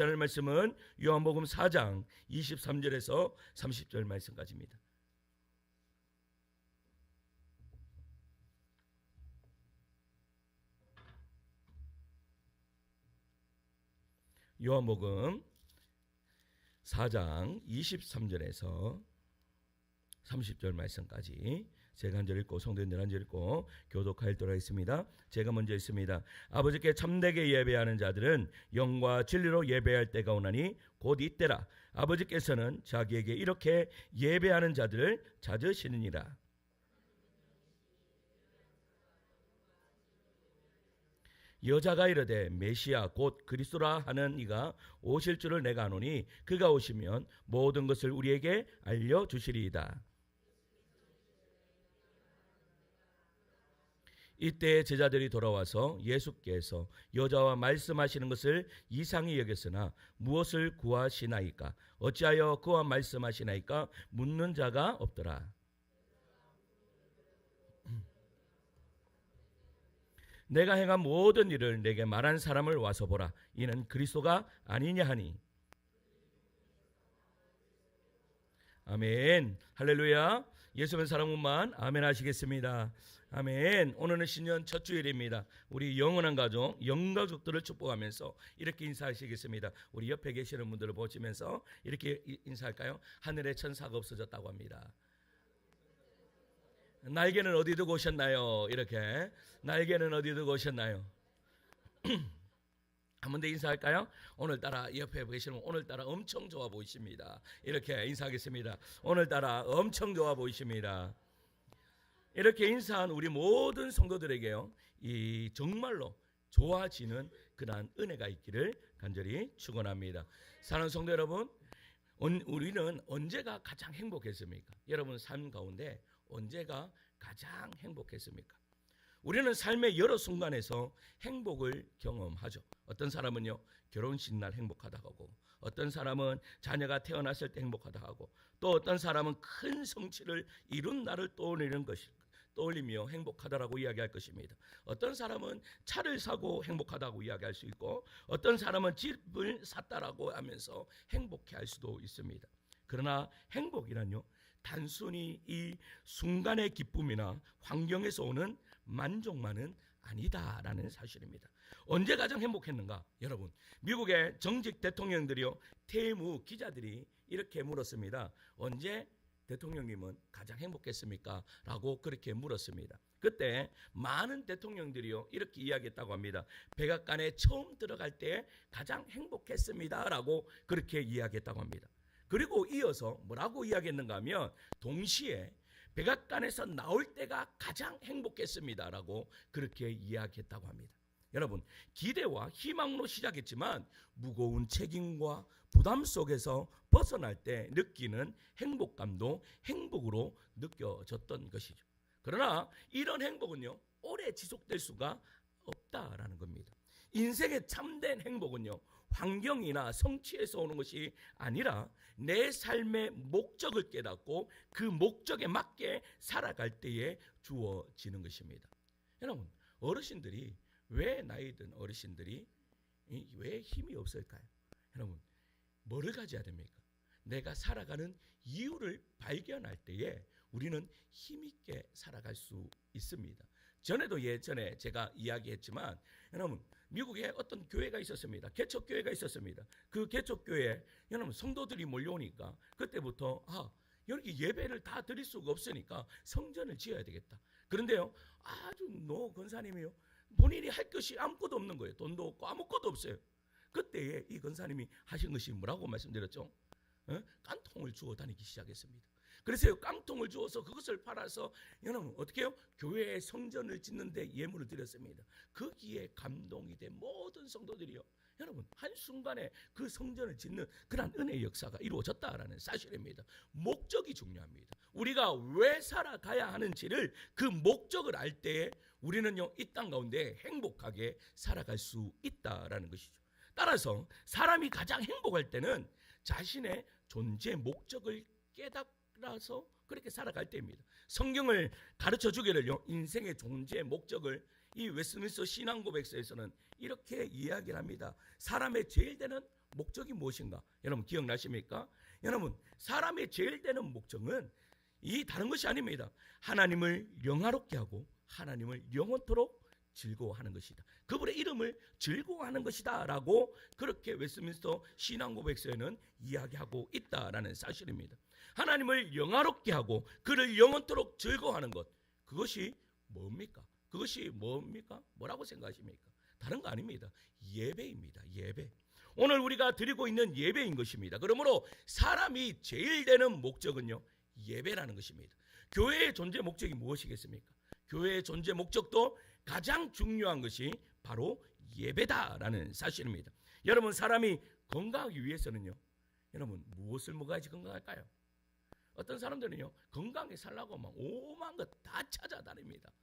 오늘 말씀은 요한복음 4장 23절에서 30절 말씀까지입니다. 요한복음 4장 23절에서 30절 말씀까지 제가 한 절 읽고 성도님들 한 절 읽고 교독하도록 하겠습니다. 제가 먼저 읽습니다. 아버지께 참되게 예배하는 자들은 영과 진리로 예배할 때가 오나니 곧 이때라. 아버지께서는 자기에게 이렇게 예배하는 자들을 찾으시느니라. 여자가 이르되 메시아 곧 그리스도라 하는 이가 오실 줄을 내가 아노니 그가 오시면 모든 것을 우리에게 알려주시리이다. 이때 제자들이 돌아와서 예수께서 여자와 말씀하시는 것을 이상히 여겼으나 무엇을 구하시나이까? 어찌하여 그와 말씀하시나이까? 묻는 자가 없더라. 내가 행한 모든 일을 내게 말한 사람을 와서 보라. 이는 그리스도가 아니냐 하니. 아멘. 할렐루야. 예수님 사랑분만 아멘 하시겠습니다. 아멘. 오늘은 신년 첫 주일입니다. 우리 영원한 가족, 영가족들을 축복하면서 이렇게 인사하시겠습니다. 우리 옆에 계시는 분들을 보시면서 이렇게 인사할까요? 하늘에 천사가 없어졌다고 합니다. 날개는 어디 두고 오셨나요? 이렇게 날개는 어디 두고 오셨나요? 한 번 더 인사할까요? 오늘따라 옆에 계시는 오늘따라 엄청 좋아 보이십니다. 이렇게 인사하겠습니다. 오늘따라 엄청 좋아 보이십니다. 이렇게 인사한 우리 모든 성도들에게요, 이 정말로 좋아지는 그러한 은혜가 있기를 간절히 축원합니다. 사랑하는 성도 여러분, 우리는 언제가 가장 행복했습니까? 여러분 삶 가운데 언제가 가장 행복했습니까? 우리는 삶의 여러 순간에서 행복을 경험하죠. 어떤 사람은요 결혼식 날 행복하다고 하고, 어떤 사람은 자녀가 태어났을 때 행복하다 하고, 또 어떤 사람은 큰 성취를 이룬 날을 떠올리며 행복하다라고 이야기할 것입니다. 어떤 사람은 차를 사고 행복하다고 이야기할 수 있고, 어떤 사람은 집을 샀다라고 하면서 행복해할 수도 있습니다. 그러나 행복이란요 단순히 이 순간의 기쁨이나 환경에서 오는 만족만은 아니다라는 사실입니다. 언제 가장 행복했는가? 여러분, 미국의 정직 대통령들이요 퇴임 후 기자들이 이렇게 물었습니다. 언제 대통령님은 가장 행복했습니까? 라고 그렇게 물었습니다. 그때 많은 대통령들이요 이렇게 이야기했다고 합니다. 백악관에 처음 들어갈 때 가장 행복했습니다 라고 그렇게 이야기했다고 합니다. 그리고 이어서 뭐라고 이야기했는가 하면 동시에 백악관에서 나올 때가 가장 행복했습니다 라고 그렇게 이야기했다고 합니다. 여러분, 기대와 희망으로 시작했지만 무거운 책임과 부담 속에서 벗어날 때 느끼는 행복감도 행복으로 느껴졌던 것이죠. 그러나 이런 행복은요 오래 지속될 수가 없다라는 겁니다. 인생의 참된 행복은요 환경이나 성취에서 오는 것이 아니라 내 삶의 목적을 깨닫고 그 목적에 맞게 살아갈 때에 주어지는 것입니다. 여러분, 어르신들이 왜 나이 든 어르신들이 왜 힘이 없을까요? 여러분, 뭐를 가져야 됩니까? 내가 살아가는 이유를 발견할 때에 우리는 힘있게 살아갈 수 있습니다. 전에도 예전에 제가 이야기했지만 여러분, 미국에 어떤 교회가 있었습니다. 개척교회가 있었습니다. 그 개척교회에 여러분 성도들이 몰려오니까 그때부터 여기 예배를 다 드릴 수가 없으니까 성전을 지어야 되겠다. 그런데요 아주 노 권사님이요 본인이 할 것이 아무것도 없는 거예요. 돈도 없고 아무것도 없어요. 그때에 이 권사님이 하신 것이 뭐라고 말씀드렸죠? 깡통을 주워 다니기 시작했습니다. 그래서 깡통을 주어서 그것을 팔아서 여러분 어떻게 해요? 교회에 성전을 짓는데 예물을 드렸습니다. 거기에 감동이 된 모든 성도들이요 여러분 한순간에 그 성전을 짓는 그런 은혜의 역사가 이루어졌다라는 사실입니다. 목적이 중요합니다. 우리가 왜 살아가야 하는지를 그 목적을 알 때에 우리는요 이 땅 가운데 행복하게 살아갈 수 있다라는 것이죠. 따라서 사람이 가장 행복할 때는 자신의 존재 목적을 깨달아서 그렇게 살아갈 때입니다. 성경을 가르쳐 주기를요 인생의 존재 목적을 이 웨스트민스터 신앙고백서에서는 이렇게 이야기를 합니다. 사람의 제일 되는 목적이 무엇인가? 여러분 기억나십니까? 여러분 사람의 제일 되는 목적은 이 다른 것이 아닙니다. 하나님을 영화롭게 하고 하나님을 영원토록 즐거워하는 것이다. 그분의 이름을 즐거워하는 것이다 라고 그렇게 웨스트민스터 신앙고백서에는 이야기하고 있다라는 사실입니다. 하나님을 영화롭게 하고 그를 영원토록 즐거워하는 것, 그것이 뭡니까? 그것이 뭡니까? 뭐라고 생각하십니까? 다른 거 아닙니다. 예배입니다. 예배. 오늘 우리가 드리고 있는 예배인 것입니다. 그러므로 사람이 제일 되는 목적은요, 예배라는 것입니다. 교회의 존재 목적이 무엇이겠습니까? 교회의 존재 목적도 가장 중요한 것이 바로 예배다라는 사실입니다. 여러분 사람이 건강하기 위해서는요, 여러분 무엇을 먹어야지 건강할까요? 어떤 사람들은요 건강하게 살라고 막 오만 것 다 찾아다닙니다.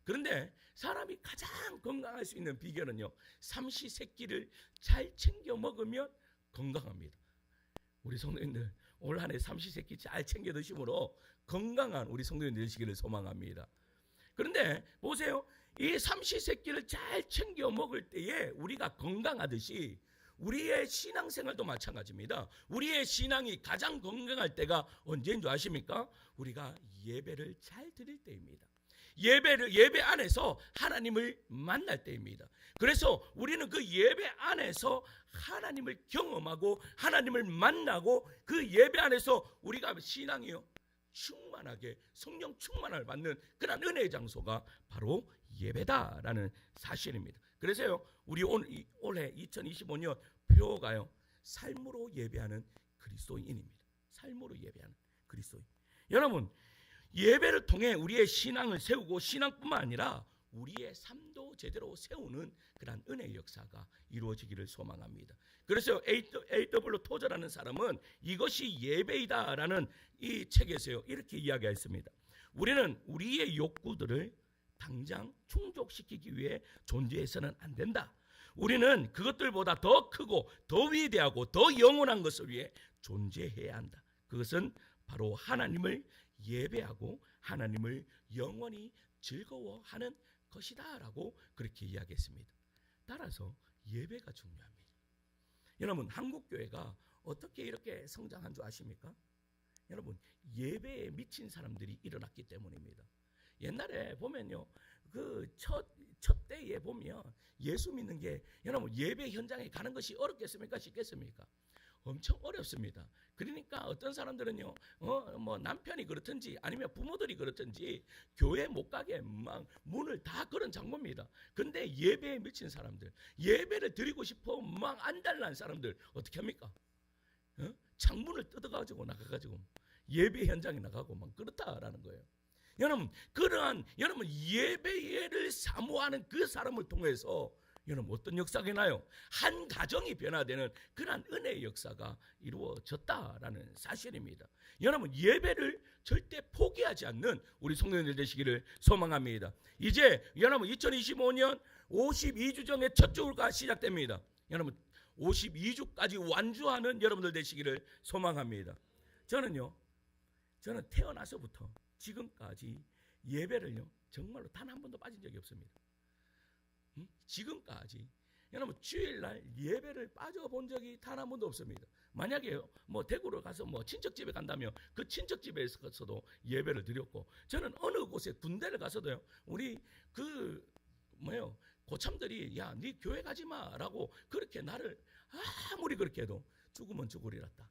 그런데 사람이 가장 건강할 수 있는 비결은요, 삼시세끼를 잘 챙겨 먹으면 건강합니다. 우리 성도님들 올 한 해 삼시세끼 잘 챙겨 드심으로 건강한 우리 성도님들 되시기를 소망합니다. 그런데 보세요, 이 삼시세끼를 잘 챙겨 먹을 때에 우리가 건강하듯이 우리의 신앙생활도 마찬가지입니다. 우리의 신앙이 가장 건강할 때가 언제인 줄 아십니까? 우리가 예배를 잘 드릴 때입니다. 예배 안에서 하나님을 만날 때입니다. 그래서 우리는 그 예배 안에서 하나님을 경험하고 하나님을 만나고 그 예배 안에서 우리가 신앙이요 충만하게 성령 충만을 받는 그런 은혜의 장소가 바로 예배다라는 사실입니다. 그래서요 우리 올해 2025년 표어가요 삶으로 예배하는 그리스도인입니다. 삶으로 예배하는 그리스도인. 여러분 예배를 통해 우리의 신앙을 세우고 신앙뿐만 아니라 우리의 삶도 제대로 세우는 그런 은혜의 역사가 이루어지기를 소망합니다. 그래서 A.W. 토저라는 사람은 이것이 예배이다라는 이 책에서요 이렇게 이야기했습니다. 우리는 우리의 욕구들을 당장 충족시키기 위해 존재해서는 안 된다. 우리는 그것들보다 더 크고 더 위대하고 더 영원한 것을 위해 존재해야 한다. 그것은 바로 하나님을 예배하고 하나님을 영원히 즐거워하는 것이다 라고 그렇게 이야기했습니다. 따라서 예배가 중요합니다. 여러분 한국교회가 어떻게 이렇게 성장한 줄 아십니까? 여러분 예배에 미친 사람들이 일어났기 때문입니다. 옛날에 보면요 그 첫 때에 보면 예수 믿는 게 여러분 예배 현장에 가는 것이 어렵겠습니까? 쉽겠습니까? 엄청 어렵습니다. 그러니까 어떤 사람들은요, 뭐 남편이 그렇든지 아니면 부모들이 그렇든지 교회 못 가게 막 문을 다 걸은 장모입니다. 근데 예배에 미친 사람들, 예배를 드리고 싶어 막 안달난 사람들 어떻게 합니까? 창문을 뜯어가지고 나가가지고 예배 현장에 나가고 막 그렇다라는 거예요. 여러분 여러분 예배를 사모하는 그 사람을 통해서 여러분 어떤 역사가 있나요? 한 가정이 변화되는 그런 은혜의 역사가 이루어졌다라는 사실입니다. 여러분 예배를 절대 포기하지 않는 우리 성도님들 되시기를 소망합니다. 이제 여러분 2025년 52주 정의 첫 주가 시작됩니다. 여러분 52주까지 완주하는 여러분들 되시기를 소망합니다. 저는 태어나서부터 지금까지 예배를요 정말로 단 한 번도 빠진 적이 없습니다. 지금까지 여러분 주일날 예배를 빠져본 적이 단 한 번도 없습니다. 만약에 뭐 대구를 가서 뭐 친척집에 간다면 그 친척집에서도 예배를 드렸고, 저는 어느 곳에 군대를 가서도요 우리 고참들이 야 네 교회 가지 마라고 그렇게 나를 아무리 그렇게 해도 죽으면 죽으리랐다,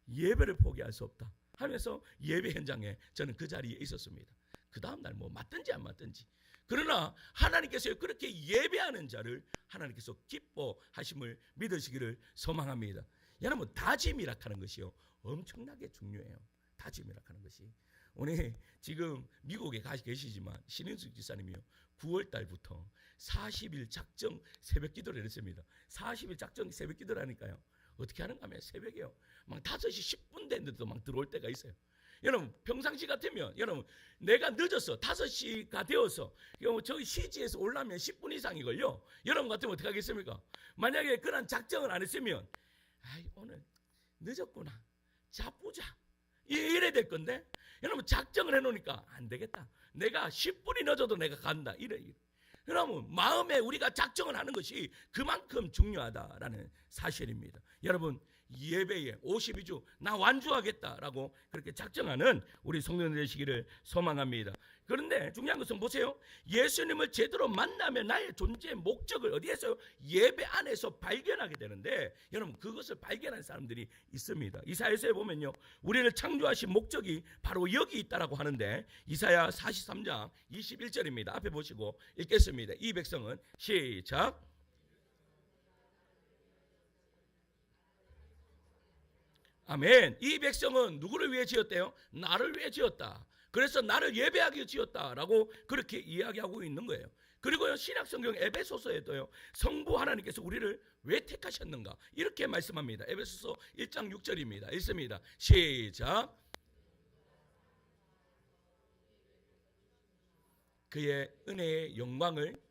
예배를 포기할 수 없다 하면서 예배 현장에 저는 그 자리에 있었습니다. 그 다음날 뭐 맞든지 안 맞든지. 그러나 하나님께서 그렇게 예배하는 자를 하나님께서 기뻐하심을 믿으시기를 소망합니다. 여러분 다짐이라 하는 것이요 엄청나게 중요해요. 다짐이라 하는 것이. 오늘 지금 미국에 계시지만 신인숙 지사님이요 9월 달부터 40일 작정 새벽 기도를 했습니다. 40일 작정 새벽 기도를 하니까요 어떻게 하는가 하면 새벽에요 막 5시 10분 됐는데도 막 들어올 때가 있어요. 여러분 평상시 같으면 여러분 내가 늦었어 5시가 되어서 저기 시지에서 올라면 10분 이상이 걸려. 여러분 같으면 어떻게 하겠습니까? 만약에 그런 작정을 안 했으면 오늘 늦었구나 자보자 이래 될 건데, 여러분 작정을 해놓으니까 안 되겠다, 내가 10분이 늦어도 내가 간다 이래. 여러분 마음에 우리가 작정을 하는 것이 그만큼 중요하다라는 사실입니다. 여러분, 예배에 52주 나 완주하겠다라고 그렇게 작정하는 우리 성도들 되시기를 소망합니다. 그런데 중요한 것은 보세요. 예수님을 제대로 만나면 나의 존재의 목적을 어디에서요? 예배 안에서 발견하게 되는데, 여러분 그것을 발견한 사람들이 있습니다. 이사야서에 보면요, 우리를 창조하신 목적이 바로 여기 있다라고 하는데, 이사야 43장 21절입니다. 앞에 보시고 읽겠습니다. 이 백성은 시작. 아멘. 이 백성은 누구를 위해 지었대요? 나를 위해 지었다. 그래서 나를 예배하기 위해 지었다라고 그렇게 이야기하고 있는 거예요. 그리고요, 신약성경 에베소서에도요, 성부 하나님께서 우리를 왜 택하셨는가 이렇게 말씀합니다. 에베소서 1장 6절입니다. 읽습니다. 시작. 그의 은혜의 영광을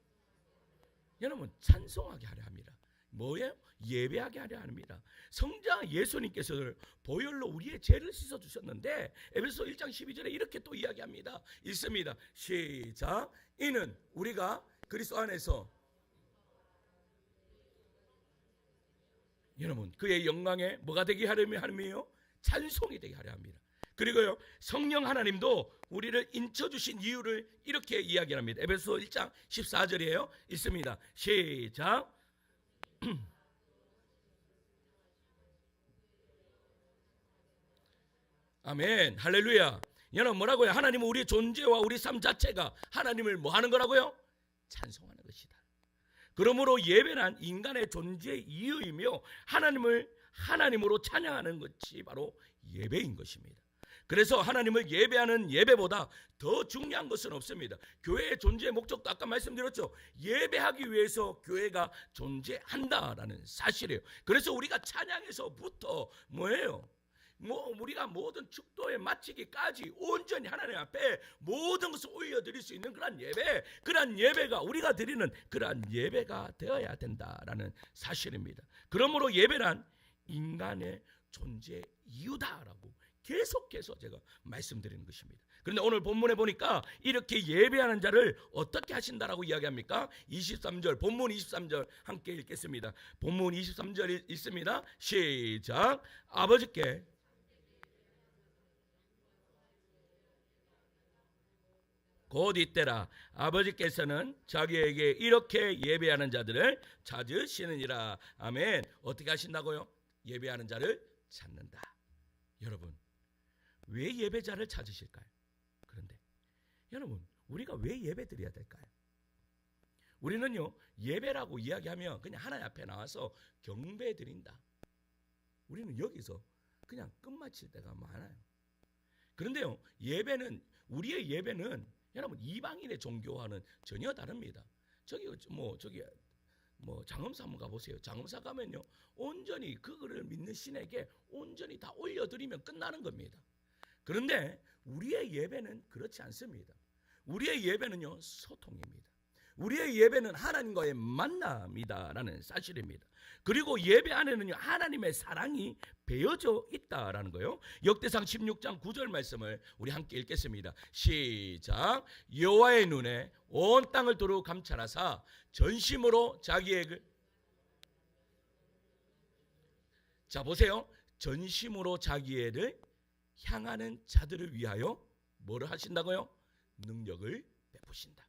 여러분 찬송하게 하려 합니다. 뭐예요? 예배하게 하려 합니다. 성자 예수님께서 보혈로 우리의 죄를 씻어주셨는데, 에베소 1장 12절에 이렇게 또 이야기합니다. 읽습니다. 시작. 이는 우리가 그리스도 안에서 여러분 그의 영광에 뭐가 되게 하려며 하며 찬송이 되게 하려 합니다. 그리고요, 성령 하나님도 우리를 인쳐주신 이유를 이렇게 이야기합니다. 에베소 1장 14절이에요. 읽습니다. 시작. 아멘. 할렐루야. 여러분 뭐라고요? 하나님은 우리 존재와 우리 삶 자체가 하나님을 뭐 하는 거라고요? 찬송하는 것이다. 그러므로 예배란 인간의 존재의 이유이며 하나님을 하나님으로 찬양하는 것이 바로 예배인 것입니다. 그래서 하나님을 예배하는 예배보다 더 중요한 것은 없습니다. 교회의 존재의 목적도 아까 말씀드렸죠. 예배하기 위해서 교회가 존재한다라는 사실이에요. 그래서 우리가 찬양에서부터 뭐예요? 우리가 모든 축도에 마치기까지 온전히 하나님 앞에 모든 것을 올려드릴 수 있는 그러한 예배, 그러한 예배가 우리가 드리는 그러한 예배가 되어야 된다라는 사실입니다. 그러므로 예배란 인간의 존재 이유다라고 계속해서 제가 말씀드리는 것입니다. 그런데 오늘 본문에 보니까 이렇게 예배하는 자를 어떻게 하신다라고 이야기합니까? 23절, 본문 23절 함께 읽겠습니다. 본문 23절 읽습니다. 시작. 아버지께 곧 이때라 아버지께서는 자기에게 이렇게 예배하는 자들을 찾으시느니라. 아멘. 어떻게 하신다고요? 예배하는 자를 찾는다. 여러분 왜 예배자를 찾으실까요? 그런데 여러분 우리가 왜 예배 드려야 될까요? 우리는요, 예배라고 이야기하면 그냥 하나님 앞에 나와서 경배 드린다. 우리는 여기서 그냥 끝마칠 때가 많아요. 그런데요, 우리의 예배는 여러분 이방인의 종교와는 전혀 다릅니다. 저기 장엄사 한번 가보세요. 장엄사 가면요, 온전히 그거를 믿는 신에게 온전히 다 올려드리면 끝나는 겁니다. 그런데 우리의 예배는 그렇지 않습니다. 우리의 예배는요, 소통입니다. 우리의 예배는 하나님과의 만남이다라는 사실입니다. 그리고 예배 안에는요, 하나님의 사랑이 배어져 있다라는 거예요. 역대상 16장 9절 말씀을 우리 함께 읽겠습니다. 시작. 여호와의 눈에 온 땅을 두루 감찰하사 전심으로 자기의 자 보세요. 전심으로 자기를 향하는 자들을 위하여 뭐를 하신다고요? 능력을 베푸신다.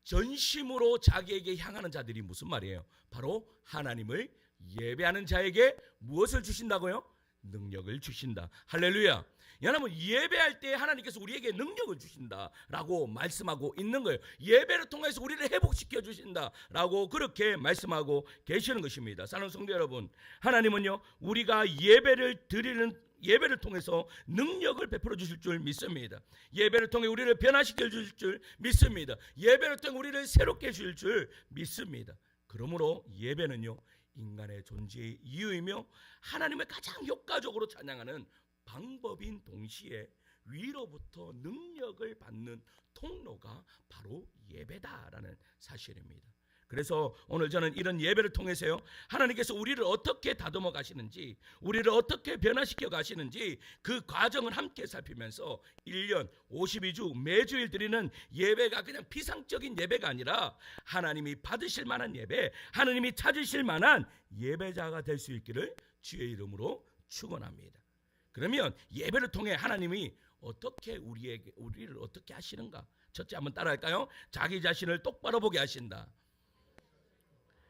전심으로 자기에게 향하는 자들이 무슨 말이에요? 바로 하나님을 예배하는 자에게 무엇을 주신다고요? 능력을 주신다. 할렐루야. 여러분 예배할 때 하나님께서 우리에게 능력을 주신다라고 말씀하고 있는 거예요. 예배를 통해서 우리를 회복시켜 주신다라고 그렇게 말씀하고 계시는 것입니다. 사랑하는 성도 여러분, 하나님은요 우리가 예배를 통해서 능력을 베풀어 주실 줄 믿습니다. 예배를 통해 우리를 변화시켜 주실 줄 믿습니다. 예배를 통해 우리를 새롭게 해주실 줄 믿습니다. 그러므로 예배는요 인간의 존재의 이유이며 하나님을 가장 효과적으로 찬양하는 방법인 동시에 위로부터 능력을 받는 통로가 바로 예배다라는 사실입니다. 그래서 오늘 저는 이런 예배를 통해서요, 하나님께서 우리를 어떻게 다듬어 가시는지, 우리를 어떻게 변화시켜 가시는지 그 과정을 함께 살피면서 1년 52주 매주일 드리는 예배가 그냥 피상적인 예배가 아니라 하나님이 받으실 만한 예배, 하나님이 찾으실 만한 예배자가 될 수 있기를 주의 이름으로 축원합니다. 그러면 예배를 통해 하나님이 어떻게 우리를 어떻게 하시는가? 첫째 한번 따라할까요? 자기 자신을 똑바로 보게 하신다.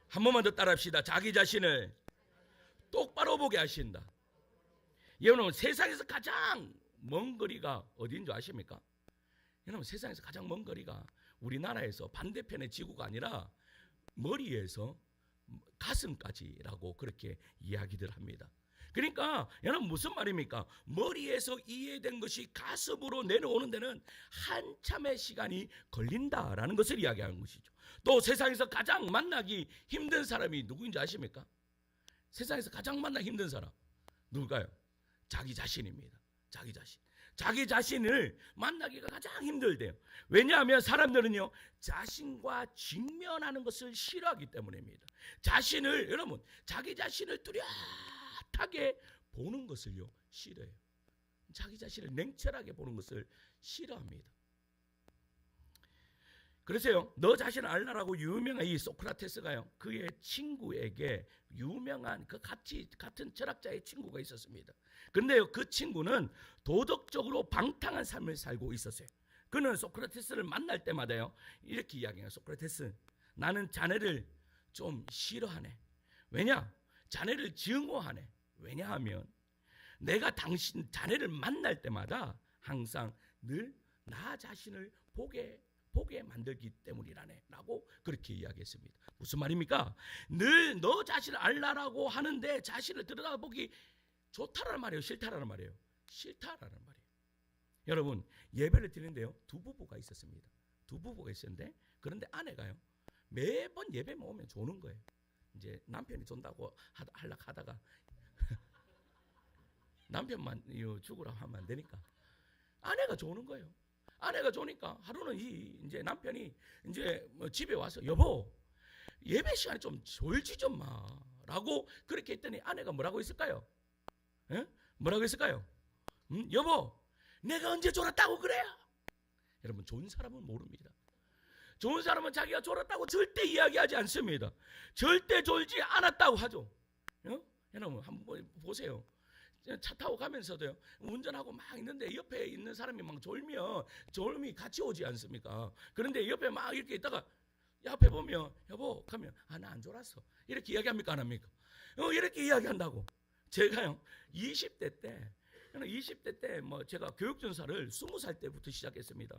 한 번만 더 따라합시다. 자기 자신을 똑바로 보게 하신다. 여러분, 세상에서 가장 먼 거리가 어디인 줄 아십니까? 여러분, 세상에서 가장 먼 거리가 우리나라에서 반대편의 지구가 아니라 머리에서 가슴까지라고 그렇게 이야기들 합니다. 그러니까 여러분, 무슨 말입니까? 머리에서 이해된 것이 가슴으로 내려오는 데는 한참의 시간이 걸린다라는 것을 이야기하는 것이죠. 또 세상에서 가장 만나기 힘든 사람이 누구인지 아십니까? 세상에서 가장 만나기 힘든 사람 누굴까요? 자기 자신입니다. 자기 자신. 자기 자신을 만나기가 가장 힘들대요. 왜냐하면 사람들은요, 자신과 직면하는 것을 싫어하기 때문입니다. 자신을, 여러분, 자기 자신을 뚜렷하게 보는 것을요, 싫어해요. 자기 자신을 냉철하게 보는 것을 싫어합니다. 그래서요, 너 자신을 알라라고 유명한 이 소크라테스가요, 그의 친구에게 유명한 그 같은 철학자의 친구가 있었습니다. 그런데요, 그 친구는 도덕적으로 방탕한 삶을 살고 있었어요. 그는 소크라테스를 만날 때마다요, 이렇게 이야기해요. 소크라테스, 나는 자네를 좀 싫어하네. 왜냐? 자네를 증오하네. 왜냐하면 내가 자네를 만날 때마다 항상 늘 나 자신을 보게 만들기 때문이라네 라고 그렇게 이야기했습니다. 무슨 말입니까? 늘 너 자신을 알라라고 하는데 자신을 들여다보기 좋다라는 말이에요? 싫다라는 말이에요? 싫다라는 말이에요. 여러분, 예배를 드리는데요, 두 부부가 있었습니다. 두 부부가 있었는데, 그런데 아내가요, 매번 예배 모으면 조는 거예요. 이제 남편이 존다고 하다가 남편만 죽으라고 하면 안 되니까 아내가 조는 거예요. 아내가 조니까 하루는 이제 남편이 이제 집에 와서, 여보, 예배 시간에 좀 졸지 좀 마라고 그렇게 했더니 아내가 뭐라고 했을까요? 에? 뭐라고 했을까요? 여보, 내가 언제 졸았다고 그래요? 여러분, 좋은 사람은 모릅니다. 좋은 사람은 자기가 졸았다고 절대 이야기하지 않습니다. 절대 졸지 않았다고 하죠. 여러분, 한번 보세요. 차 타고 가면서도요, 운전하고 막 있는데 옆에 있는 사람이 막 졸면 졸음이 같이 오지 않습니까? 그런데 옆에 막 이렇게 있다가 옆에 보면, 여보 하면, 나 안 졸았어, 이렇게 이야기합니까? 안 합니까? 이렇게 이야기한다고. 제가요 20대 때 뭐 제가 교육전사를 20살 때부터 시작했습니다.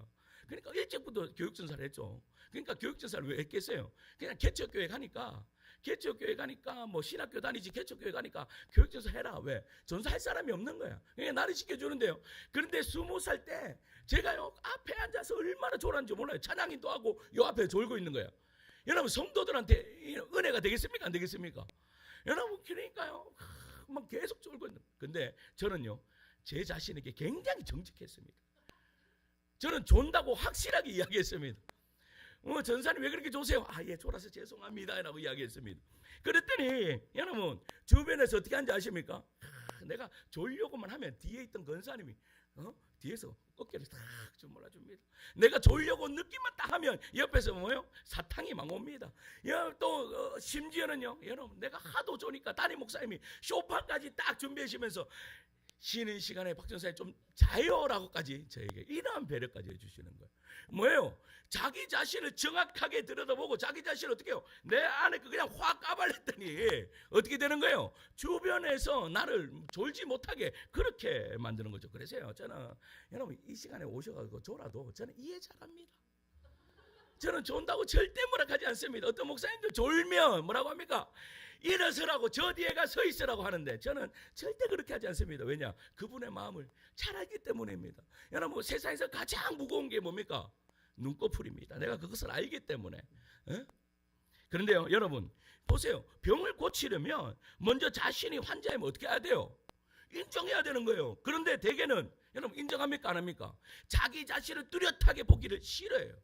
그러니까 일찍부터 교육전사를 했죠. 그러니까 교육전사를 왜 했겠어요? 그냥 개척교회 가니까 뭐 신학교 다니지, 개척교회 가니까 교육전사 해라. 왜? 전사할 사람이 없는 거야. 그냥 나를 시켜주는데요. 그런데 20살 때 제가요, 앞에 앉아서 얼마나 졸았는지 몰라요. 찬양인도 하고 요 앞에 졸고 있는 거야. 여러분, 성도들한테 은혜가 되겠습니까? 안 되겠습니까? 여러분, 그러니까요, 막 계속 졸고 있는. 근데 저는요, 제 자신에게 굉장히 정직했습니다. 저는 존다고 확실하게 이야기했습니다. 전사님 왜 그렇게 조세요? 예, 졸아서 죄송합니다 라고 이야기했습니다. 그랬더니 여러분, 주변에서 어떻게 하는지 아십니까? 내가 졸려고만 하면 뒤에 있던 권사님이 뒤에서 어깨를 탁 좀 몰아줍니다. 내가 졸려고 느낌만 딱 하면 옆에서 뭐요? 사탕이 막 옵니다. 또 심지어는요, 여러분, 내가 하도 조니까 담임 목사님이 쇼파까지 딱 준비하시면서 쉬는 시간에 박 전사님 좀 자요라고까지 저에게 이러한 배려까지 해주시는 거예요. 뭐예요? 자기 자신을 정확하게 들여다보고 자기 자신을 어떻게 해요? 내 안에 그냥 확 까발렸더니 어떻게 되는 거예요? 주변에서 나를 졸지 못하게 그렇게 만드는 거죠. 그래서요, 저는 여러분, 이 시간에 오셔가지고 졸아도 저는 이해 잘합니다. 저는 존다고 절대 뭐라 하지 않습니다. 어떤 목사님들 졸면 뭐라고 합니까? 일어서라고, 저 뒤에 가 서 있으라고 하는데 저는 절대 그렇게 하지 않습니다. 왜냐? 그분의 마음을 잘 알기 때문입니다. 여러분, 세상에서 가장 무거운 게 뭡니까? 눈꺼풀입니다. 내가 그것을 알기 때문에. 그런데요, 여러분, 보세요. 병을 고치려면 먼저 자신이 환자이면 어떻게 해야 돼요? 인정해야 되는 거예요. 그런데 대개는 여러분, 인정합니까? 안 합니까? 자기 자신을 뚜렷하게 보기를 싫어해요.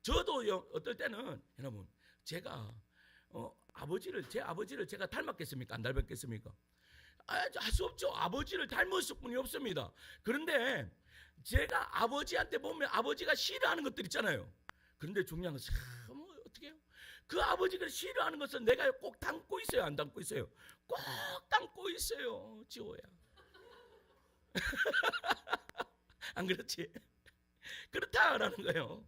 저도요, 어떨 때는 여러분, 제가 제 아버지를 제가 닮았겠습니까? 안 닮았겠습니까? 할 수 없죠. 아버지를 닮았을 뿐이 없습니다. 그런데 제가 아버지한테 보면 아버지가 싫어하는 것들 있잖아요. 그런데 중요한 것은 어떻게 해요? 그 아버지가 싫어하는 것은 내가 꼭 담고 있어요, 안 담고 있어요? 꼭 담고 있어요, 지호야. 안 그렇지? 그렇다라는 거예요.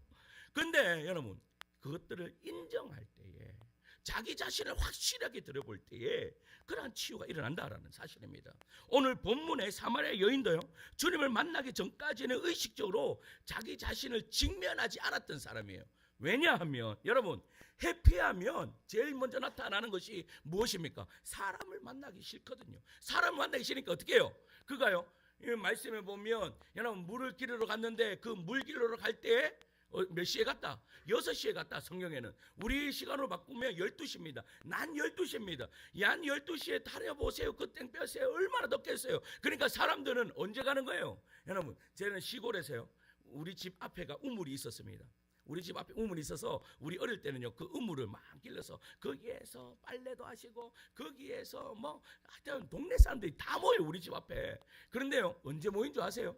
근데 여러분, 그것들을 인정할 때에, 자기 자신을 확실하게 들여볼 때에 그러한 치유가 일어난다라는 사실입니다. 오늘 본문의 사마리아 여인도요, 주님을 만나기 전까지는 의식적으로 자기 자신을 직면하지 않았던 사람이에요. 왜냐하면 여러분, 회피하면 제일 먼저 나타나는 것이 무엇입니까? 사람을 만나기 싫거든요. 사람을 만나기 싫으니까 어떻게 해요? 그가요, 이 말씀에 보면 여러분, 물을 기르러 갔는데 그 물 기르러 갈 때 몇 시에 갔다? 6시에 갔다. 성경에는 우리 시간으로 바꾸면 12시입니다. 난 12시입니다. ያን 12시에 달려보세요. 그 땡볕에 얼마나 덥겠어요. 그러니까 사람들은 언제 가는 거예요? 여러분, 저는 시골에서요, 우리 집 앞에가 우물이 있었습니다. 우리 집 앞에 우물이 있어서 우리 어릴 때는요, 그 우물을 막 길러서 거기에서 빨래도 하시고 거기에서 뭐 하여튼 동네 사람들이 다 모여요, 우리 집 앞에. 그런데요, 언제 모인 줄 아세요?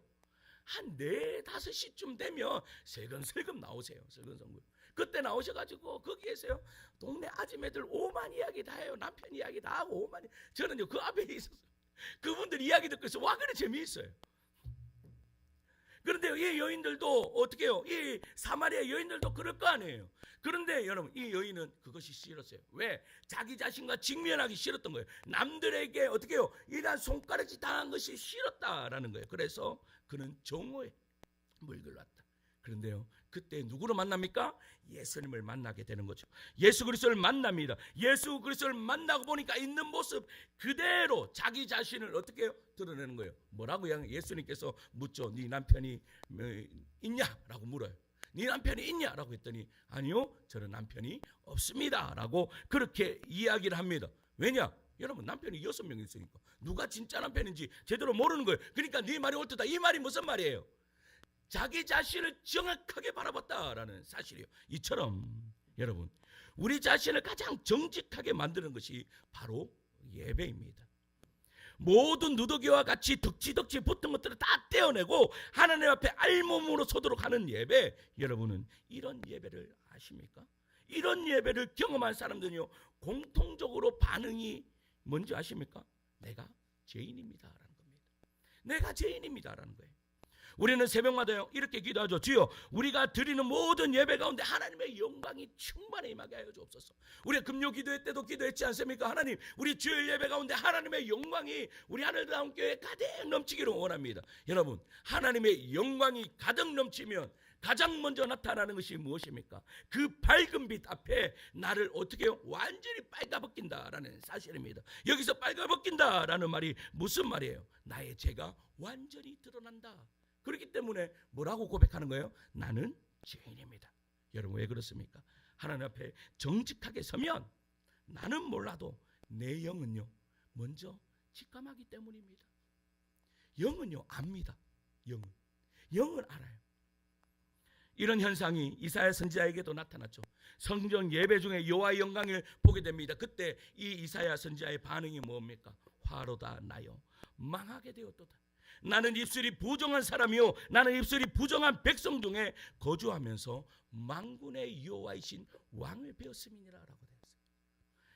한 4, 5시쯤 되면 슬금슬금 나오세요. 슬금슬금. 그때 나오셔가지고 거기에서요, 동네 아줌매들 오만 이야기 다 해요. 남편 이야기 다 하고 오만. 저는요, 그 앞에 있었어요. 그분들 이야기 듣고 있어. 와, 그래 재미있어요. 그런데 이 여인들도 어떻게 해요? 이 사마리아 여인들도 그럴 거 아니에요. 그런데 여러분, 이 여인은 그것이 싫었어요. 왜? 자기 자신과 직면하기 싫었던 거예요. 남들에게 어떻게 해요? 이러한 손가락질 당한 것이 싫었다라는 거예요. 그래서 그는 정오에 물들러 왔다. 그런데요, 그때 누구를 만납니까? 예수님을 만나게 되는 거죠. 예수 그리스도를 만납니다. 예수 그리스도를 만나고 보니까 있는 모습 그대로 자기 자신을 어떻게 해요? 드러내는 거예요. 뭐라고요? 예수님께서 묻죠. 네 남편이 있냐라고 물어요. 네 남편이 있냐라고 했더니 아니요, 저는 남편이 없습니다 라고 그렇게 이야기를 합니다. 왜냐? 여러분, 남편이 6명 있으니까 누가 진짜 남편인지 제대로 모르는 거예요. 그러니까 네 말이 옳다. 이 말이 무슨 말이에요? 자기 자신을 정확하게 바라봤다라는 사실이에요. 이처럼 여러분, 우리 자신을 가장 정직하게 만드는 것이 바로 예배입니다. 모든 누더기와 같이 덕지덕지 붙은 것들을 다 떼어내고 하나님 앞에 알몸으로 서도록 하는 예배, 여러분은 이런 예배를 아십니까? 이런 예배를 경험한 사람들은요, 공통적으로 반응이 뭔지 아십니까? 내가 죄인입니다라는 겁니다. 내가 죄인입니다라는 거예요. 우리는 새벽마다요, 이렇게 기도하죠. 주여, 우리가 드리는 모든 예배 가운데 하나님의 영광이 충만히 임하게 하여 주옵소서. 우리가 금요 기도회 때도 기도했지 않습니까? 하나님, 우리 주일 예배 가운데 하나님의 영광이 우리 하늘다운 교회에 가득 넘치기를 원합니다. 여러분, 하나님의 영광이 가득 넘치면 가장 먼저 나타나는 것이 무엇입니까? 그 밝은 빛 앞에 나를 어떻게 해요? 완전히 빨가벗긴다라는 사실입니다. 여기서 빨가벗긴다라는 말이 무슨 말이에요? 나의 죄가 완전히 드러난다. 그렇기 때문에 뭐라고 고백하는 거예요? 나는 죄인입니다. 여러분, 왜 그렇습니까? 하나님 앞에 정직하게 서면 나는 몰라도 내 영은요, 먼저 직감하기 때문입니다. 영은요, 압니다. 영은 알아요. 이런 현상이 이사야 선지자에게도 나타났죠. 성전 예배 중에 여호와의 영광을 보게 됩니다. 그때 이 이사야 선지자의 반응이 뭡니까? 화로다 나여 망하게 되었도다. 나는 입술이 부정한 사람이요, 나는 입술이 부정한 백성 중에 거주하면서 만군의 여호와이신 왕을 배웠음이니라라고 되었어요.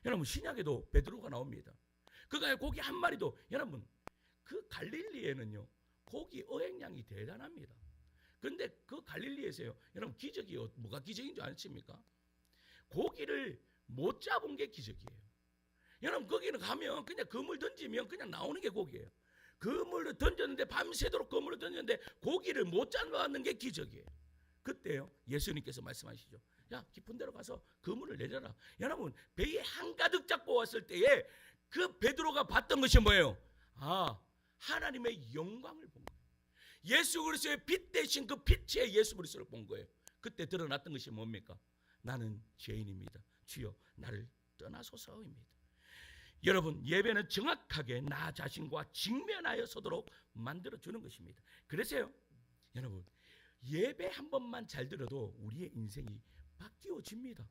여러분, 신약에도 베드로가 나옵니다. 그가 고기 한 마리도, 여러분, 그 갈릴리에는요, 고기 어획량이 대단합니다. 그런데 그 갈릴리에서요, 여러분, 기적이 뭐가 기적인 줄 아십니까? 고기를 못 잡은 게 기적이에요. 여러분, 거기는 가면 그냥 그물 던지면 그냥 나오는 게 고기예요. 그물을 던졌는데 밤새도록 그물을 던졌는데 고기를 못 잡는 게 기적이에요. 그때요, 예수님께서 말씀하시죠. 야, 깊은 데로 가서 그물을 내려라. 여러분, 배에 한가득 잡고 왔을 때에 그 베드로가 봤던 것이 뭐예요? 하나님의 영광을 본 거예요. 예수 그리스도의 빛 대신 그 빛의 예수 그리스도를 본 거예요. 그때 드러났던 것이 뭡니까? 나는 죄인입니다. 주여, 나를 떠나소서입니다. 여러분, 예배는 정확하게 나 자신과 직면하여 서도록 만들어주는 것입니다. 그래서요, 여러분, 예배 한 번만 잘 들어도 우리의 인생이 바뀌어집니다.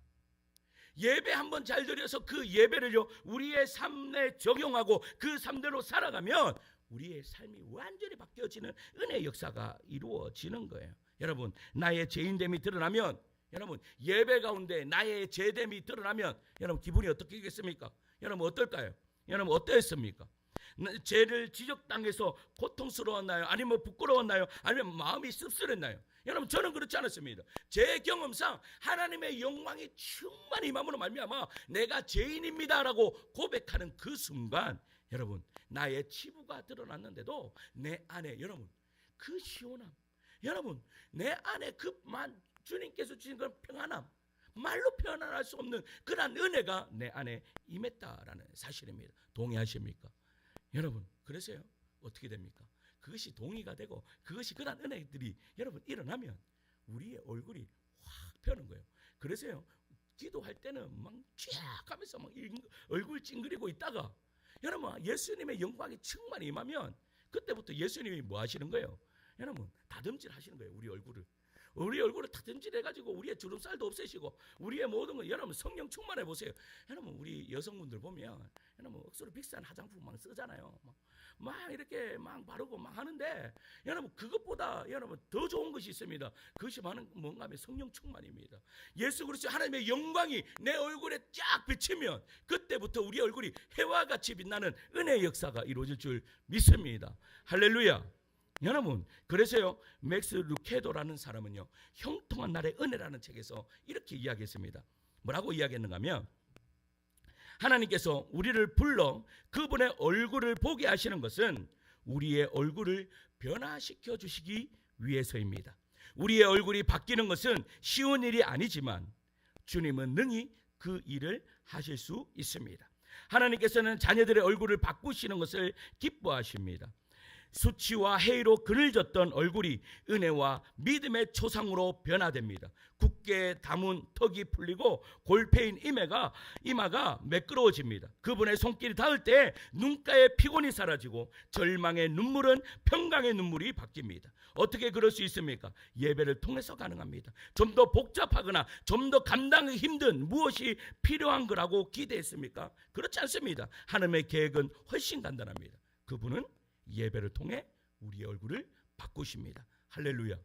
예배 한번 잘 드려서 그 예배를요 우리의 삶에 적용하고 그 삶대로 살아가면 우리의 삶이 완전히 바뀌어지는 은혜의 역사가 이루어지는 거예요. 여러분, 나의 죄인됨이 드러나면, 여러분 예배 가운데 나의 죄됨이 드러나면 여러분 기분이 어떻겠습니까? 여러분 어떨까요? 여러분 어떠했습니까? 죄를 지적당해서 고통스러웠나요? 아니면 부끄러웠나요? 아니면 마음이 씁쓸했나요? 여러분 저는 그렇지 않았습니다. 제 경험상 하나님의 영광이 충만히 임함으로 말미암아 내가 죄인입니다라고 고백하는 그 순간 여러분 나의 치부가 드러났는데도 내 안에 여러분 그 시원함, 여러분 내 안에 그만 주님께서 주신 그런 평안함, 말로 표현할 수 없는 그런 은혜가 내 안에 임했다라는 사실입니다. 동의하십니까? 여러분 그래서요 어떻게 됩니까? 그것이 동의가 되고 그것이 그런 은혜들이 여러분 일어나면 우리의 얼굴이 확 펴는 거예요. 그래서요 기도할 때는 막 쫙 하면서 막 얼굴 찡그리고 있다가 여러분 예수님의 영광이 충만히 임하면 그때부터 예수님이 뭐 하시는 거예요? 여러분 다듬질 하시는 거예요. 우리 얼굴을 다듬질 해가지고 우리의 주름살도 없애시고 우리의 모든 거 여러분 성령 충만해 보세요. 여러분 우리 여성분들 보면 여러분 억수로 비싼 화장품 막 쓰잖아요. 막 이렇게 막 바르고 막 하는데 여러분 그것보다 여러분 더 좋은 것이 있습니다. 그것이 뭔가 하면 성령 충만입니다. 예수 그리스도 하나님의 영광이 내 얼굴에 쫙 비치면 그때부터 우리 얼굴이 해와 같이 빛나는 은혜의 역사가 이루어질 줄 믿습니다. 할렐루야. 여러분 그래서요 맥스 루케도라는 사람은요 형통한 날의 은혜라는 책에서 이렇게 이야기했습니다. 뭐라고 이야기했는가 하면 하나님께서 우리를 불러 그분의 얼굴을 보게 하시는 것은 우리의 얼굴을 변화시켜 주시기 위해서입니다. 우리의 얼굴이 바뀌는 것은 쉬운 일이 아니지만 주님은 능히 그 일을 하실 수 있습니다. 하나님께서는 자녀들의 얼굴을 바꾸시는 것을 기뻐하십니다. 수치와 해이로 그늘졌던 얼굴이 은혜와 믿음의 초상으로 변화됩니다. 굳게 담은 턱이 풀리고 골패인 이마가 매끄러워집니다. 그분의 손길이 닿을 때 눈가의 피곤이 사라지고 절망의 눈물은 평강의 눈물이 바뀝니다. 어떻게 그럴 수 있습니까? 예배를 통해서 가능합니다. 좀 더 복잡하거나 좀 더 감당하기 힘든 무엇이 필요한 거라고 기대했습니까? 그렇지 않습니다. 하나님의 계획은 훨씬 간단합니다. 그분은 예배를 통해 우리의 얼굴을 바꾸십니다. 할렐루야.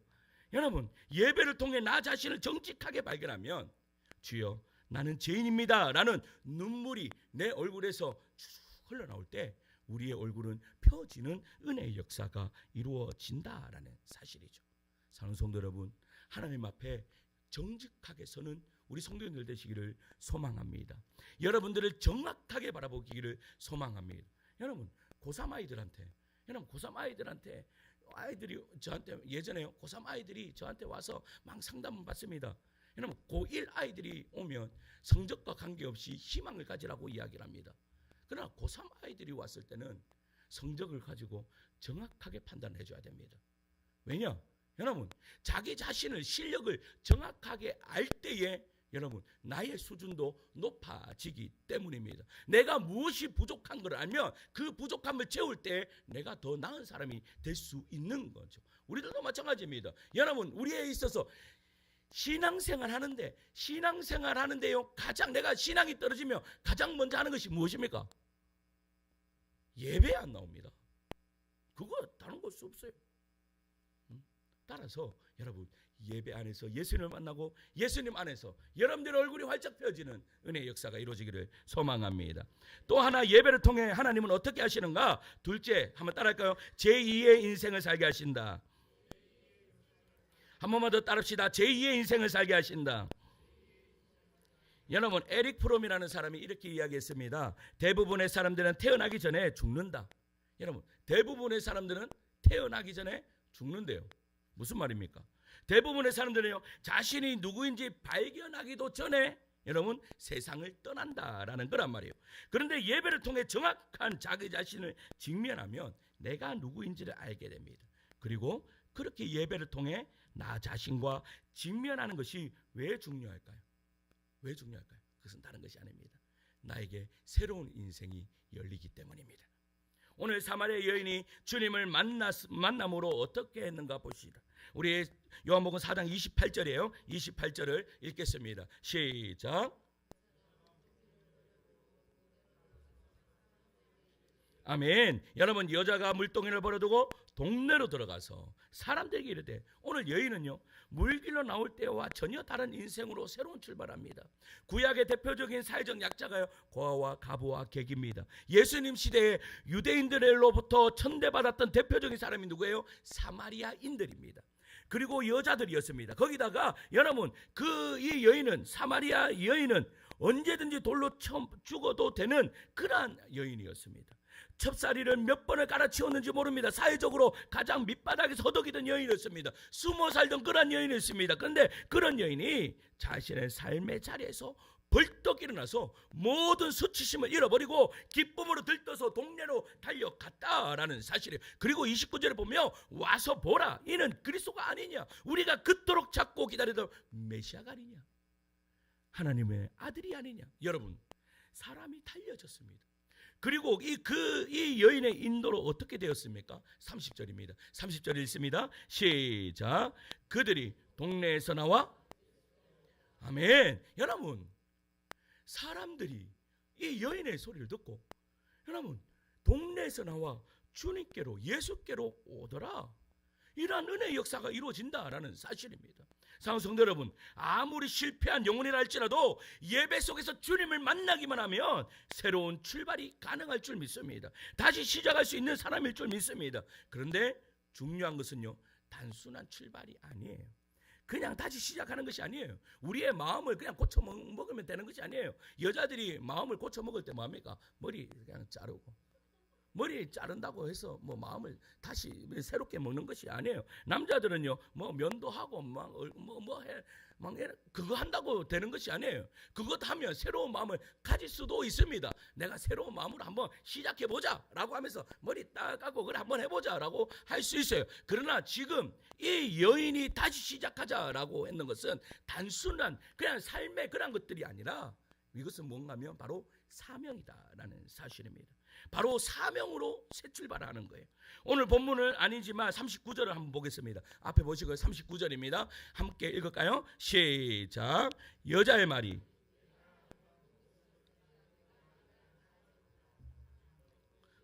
여러분 예배를 통해 나 자신을 정직하게 발견하면 주여 나는 죄인입니다 라는 눈물이 내 얼굴에서 쭉 흘러나올 때 우리의 얼굴은 펴지는 은혜의 역사가 이루어진다라는 사실이죠. 사랑하는 성도 여러분, 하나님 앞에 정직하게 서는 우리 성도님들 되시기를 소망합니다. 여러분들을 정확하게 바라보기를 소망합니다. 여러분 고3 아이들한테 아이들이 저한테 예전에요 고3 아이들이 저한테 와서 막 상담을 받습니다. 여러분 고1 아이들이 오면 성적과 관계없이 희망을 가지라고 이야기를 합니다. 그러나 고3 아이들이 왔을 때는 성적을 가지고 정확하게 판단해 줘야 됩니다. 왜냐? 여러분 자기 자신을 실력을 정확하게 알 때에 여러분 나의 수준도 높아지기 때문입니다. 내가 무엇이 부족한 걸 알면 그 부족함을 채울 때 내가 더 나은 사람이 될 수 있는 거죠. 우리들도 마찬가지입니다. 여러분 우리에 있어서 신앙생활 하는데요 가장 내가 신앙이 떨어지면 가장 먼저 하는 것이 무엇입니까? 예배 안 나옵니다. 그거 다른 거 수 없어요. 따라서 여러분 예배 안에서 예수님을 만나고 예수님 안에서 여러분들의 얼굴이 활짝 펴지는 은혜의 역사가 이루어지기를 소망합니다. 또 하나 예배를 통해 하나님은 어떻게 하시는가? 둘째 한번 따라할까요? 제2의 인생을 살게 하신다. 한 번만 더 따릅시다. 제2의 인생을 살게 하신다. 여러분 에릭 프롬이라는 사람이 이렇게 이야기했습니다. 대부분의 사람들은 태어나기 전에 죽는다. 여러분 대부분의 사람들은 태어나기 전에 죽는데요. 무슨 말입니까? 대부분의 사람들은요 자신이 누구인지 발견하기도 전에 여러분 세상을 떠난다라는 거란 말이에요. 그런데 예배를 통해 정확한 자기 자신을 직면하면 내가 누구인지를 알게 됩니다. 그리고 그렇게 예배를 통해 나 자신과 직면하는 것이 왜 중요할까요? 왜 중요할까요? 그것은 다른 것이 아닙니다. 나에게 새로운 인생이 열리기 때문입니다. 오늘 사마리아 여인이 주님을 만남으로 어떻게 했는가 보시다. 우리 요한복음 4장 28절이에요. 28절을 읽겠습니다. 시작. 아멘. 여러분, 여자가 물동이를 버려두고 동네로 들어가서 사람들에게 이르되 오늘 여인은요 물길로 나올 때와 전혀 다른 인생으로 새로운 출발합니다. 구약의 대표적인 사회적 약자가요 고아와 가부와 객입니다. 예수님 시대에 유대인들로부터 천대받았던 대표적인 사람이 누구예요? 사마리아인들입니다. 그리고 여자들이었습니다. 거기다가 여러분 이 여인은 사마리아 여인은 언제든지 돌로 죽어도 되는 그러한 여인이었습니다. 첩사리를 몇 번을 갈아치웠는지 모릅니다. 사회적으로 가장 밑바닥에서 허덕이던 여인이었습니다. 숨어 살던 그런 여인이었습니다. 그런데 그런 여인이 자신의 삶의 자리에서 벌떡 일어나서 모든 수치심을 잃어버리고 기쁨으로 들떠서 동네로 달려갔다라는 사실이에요. 그리고 29절에 보면 와서 보라, 이는 그리스도가 아니냐, 우리가 그토록 찾고 기다리던 메시아가 아니냐, 하나님의 아들이 아니냐. 여러분, 사람이 달려졌습니다. 그리고 이 여인의 인도로 어떻게 되었습니까? 30절입니다. 30절 읽습니다. 시작. 그들이 동네에서 나와, 아멘. 여러분, 사람들이 이 여인의 소리를 듣고 여러분 동네에서 나와 주님께로, 예수께로 오더라. 이러한 은혜의 역사가 이루어진다라는 사실입니다. 사랑하는 성도 여러분, 아무리 실패한 영혼이라 할지라도 예배 속에서 주님을 만나기만 하면 새로운 출발이 가능할 줄 믿습니다. 다시 시작할 수 있는 사람일 줄 믿습니다. 그런데 중요한 것은요, 단순한 출발이 아니에요. 그냥 다시 시작하는 것이 아니에요. 우리의 마음을 그냥 고쳐 먹으면 되는 것이 아니에요. 여자들이 마음을 고쳐 먹을 때 뭐합니까? 머리 그냥 자르고, 머리 자른다고 해서 뭐 마음을 다시 새롭게 먹는 것이 아니에요. 남자들은요, 뭐 면도 하고 막 그거 한다고 되는 것이 아니에요. 그것 하면 새로운 마음을 가질 수도 있습니다. 내가 새로운 마음으로 한번 시작해 보자라고 하면서 머리 딱 하고 그래 한번 해보자라고 할 수 있어요. 그러나 지금 이 여인이 다시 시작하자라고 했는 것은 단순한 그냥 삶의 그런 것들이 아니라 이것은 뭔가 하면 바로 사명이다라는 사실입니다. 바로 사명으로 새 출발하는 거예요. 오늘 본문은 아니지만 39절을 한번 보겠습니다. 앞에 보시고요. 39절입니다. 함께 읽을까요? 시작. 여자의 말이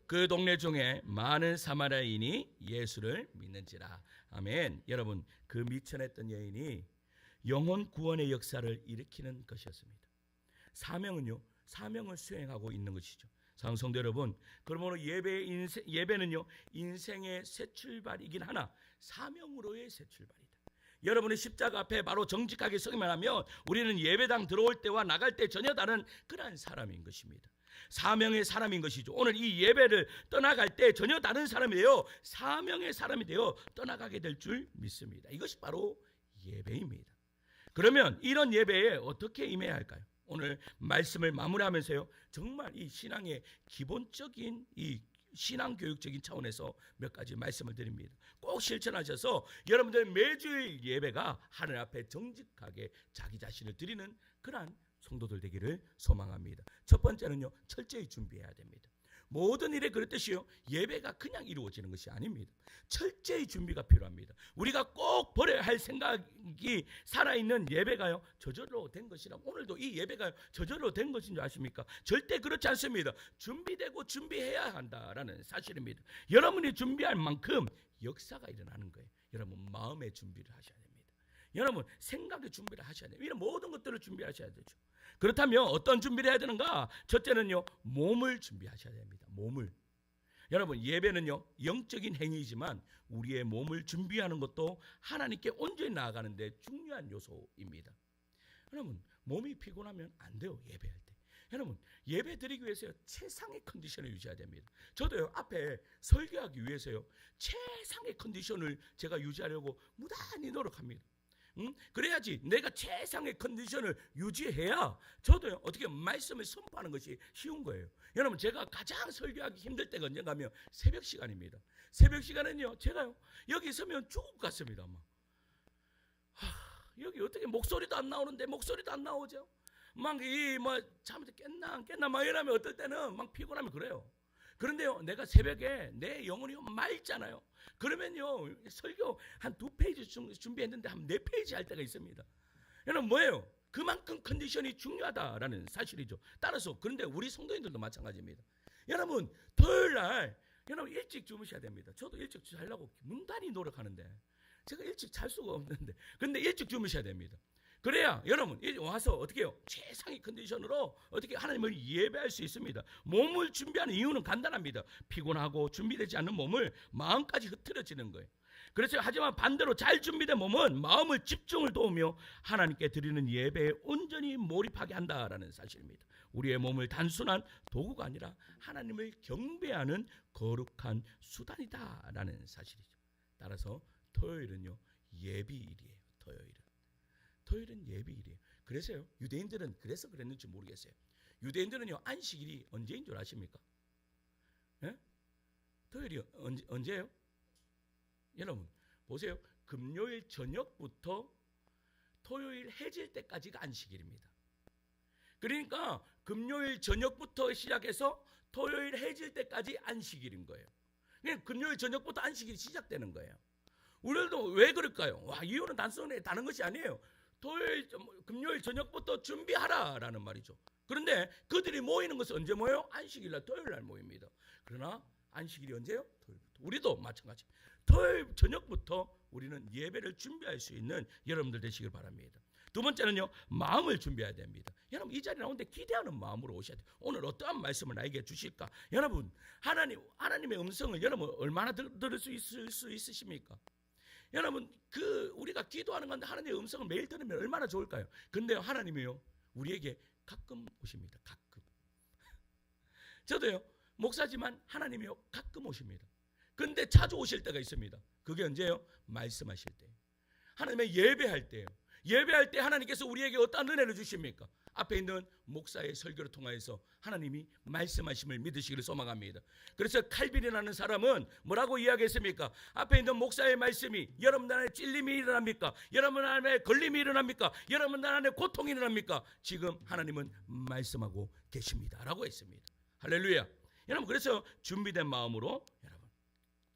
그 동네 중에 많은 사마리아인이 예수를 믿는지라. 아멘. 여러분, 그 미천했던 여인이 영혼 구원의 역사를 일으키는 것이었습니다. 사명은요, 사명을 수행하고 있는 것이죠. 사랑하는 성도 여러분, 그러므로 예배는요 인생의 새 출발이긴 하나 사명으로의 새 출발이다. 여러분의 십자가 앞에 바로 정직하게 서기만 하면 우리는 예배당 들어올 때와 나갈 때 전혀 다른 그러한 사람인 것입니다. 사명의 사람인 것이죠. 오늘 이 예배를 떠나갈 때 전혀 다른 사람이 되어 사명의 사람이 되어 떠나가게 될 줄 믿습니다. 이것이 바로 예배입니다. 그러면 이런 예배에 어떻게 임해야 할까요? 오늘 말씀을 마무리하면서요, 정말 이 신앙의 기본적인 이 신앙교육적인 차원에서 몇 가지 말씀을 드립니다. 꼭 실천하셔서 여러분들 매주일 예배가 하늘 앞에 정직하게 자기 자신을 드리는 그러한 성도들 되기를 소망합니다. 첫 번째는요, 철저히 준비해야 됩니다. 모든 일에 그렇듯이요, 예배가 그냥 이루어지는 것이 아닙니다. 철저히 준비가 필요합니다. 우리가 꼭 버려야 할 생각이 살아있는 예배가요 저절로 된 것이라, 오늘도 이 예배가 저절로 된 것인 줄 아십니까? 절대 그렇지 않습니다. 준비되고 준비해야 한다라는 사실입니다. 여러분이 준비할 만큼 역사가 일어나는 거예요. 여러분 마음의 준비를 하셔야 됩니다. 여러분 생각의 준비를 하셔야 돼요. 이런 모든 것들을 준비하셔야 되죠. 그렇다면 어떤 준비를 해야 되는가? 첫째는요, 몸을 준비하셔야 됩니다. 몸을. 여러분 예배는요 영적인 행위이지만 우리의 몸을 준비하는 것도 하나님께 온전히 나아가는 데 중요한 요소입니다. 여러분 몸이 피곤하면 안 돼요. 예배할 때. 여러분 예배 드리기 위해서 최상의 컨디션을 유지해야 됩니다. 저도요 앞에 설교하기 위해서요 최상의 컨디션을 제가 유지하려고 무단히 노력합니다. 그래야지 내가 최상의 컨디션을 유지해야 저도요 어떻게 말씀을 선포하는 것이 쉬운 거예요. 여러분 제가 가장 설교하기 힘들 때가 언젠가 하면 새벽 시간입니다. 새벽 시간은요 제가요 여기 있으면 죽을 것 같습니다. 여기 어떻게 목소리도 안 나오는데 목소리도 안 나오죠. 막 이 뭐 잠에서 깼나 안 깼나 막 이러면 어떨 때는 막 피곤하면 그래요. 그런데요 내가 새벽에 내 영혼이 맑잖아요. 그러면요 설교 한 2페이지 준비했는데 한 4페이지 할 때가 있습니다. 여러분 뭐예요? 그만큼 컨디션이 중요하다라는 사실이죠. 따라서 그런데 우리 성도님들도 마찬가지입니다. 여러분 토요일 날 여러분 일찍 주무셔야 됩니다. 저도 일찍 자려고 문단히 노력하는데 제가 일찍 잘 수가 없는데 근데 일찍 주무셔야 됩니다. 그래야 여러분 와서 어떻게 해요? 최상의 컨디션으로 어떻게 하나님을 예배할 수 있습니다. 몸을 준비하는 이유는 간단합니다. 피곤하고 준비되지 않는 몸을 마음까지 흐트러지는 거예요. 그래서 하지만 반대로 잘 준비된 몸은 마음을 집중을 도우며 하나님께 드리는 예배에 온전히 몰입하게 한다라는 사실입니다. 우리의 몸을 단순한 도구가 아니라 하나님을 경배하는 거룩한 수단이다라는 사실이죠. 따라서 토요일은요 예비일이에요. 토요일은 예비일이에요. 그래서요 유대인들은 그래서 그랬는지 모르겠어요. 유대인들은요 안식일이 언제인 줄 아십니까? 예? 토요일이 언제예요? 여러분 보세요. 금요일 저녁부터 토요일 해질 때까지가 안식일입니다. 그러니까 금요일 저녁부터 시작해서 토요일 해질 때까지 안식일인 거예요. 그러니까 금요일 저녁부터 안식일이 시작되는 거예요. 우리도 왜 그럴까요? 이유는 단순히 다른 것이 아니에요. 금요일 저녁부터 준비하라라는 말이죠. 그런데 그들이 모이는 것은 언제 모여요? 안식일날 토요일날 모입니다. 그러나 안식일이 언제요? 토요일부터. 우리도 마찬가지. 토요일 저녁부터 우리는 예배를 준비할 수 있는 여러분들 되시길 바랍니다. 두 번째는요 마음을 준비해야 됩니다. 여러분 이 자리에 나오는데 기대하는 마음으로 오셔야 돼요. 오늘 어떠한 말씀을 나에게 주실까? 여러분 하나님의 음성을 여러분 얼마나 들을 수 있으십니까? 여러분 우리가 기도하는 건데 하나님의 음성을 매일 들으면 얼마나 좋을까요? 근데 하나님이요 우리에게 가끔 오십니다. 가끔. 저도요 목사지만 하나님이요 가끔 오십니다. 근데 자주 오실 때가 있습니다. 그게 언제예요? 말씀하실 때. 하나님의 예배할 때예요. 예배할 때 하나님께서 우리에게 어떤 은혜를 주십니까? 앞에 있는 목사의 설교를 통하여서 하나님이 말씀하심을 믿으시기를 소망합니다. 그래서 칼빈이라는 사람은 뭐라고 이야기했습니까? 앞에 있는 목사의 말씀이 여러분들 안에 찔림이 일어납니까? 여러분 안에 걸림이 일어납니까? 여러분들 안에 고통이 일어납니까? 지금 하나님은 말씀하고 계십니다 라고 했습니다. 할렐루야. 여러분 그래서 준비된 마음으로 여러분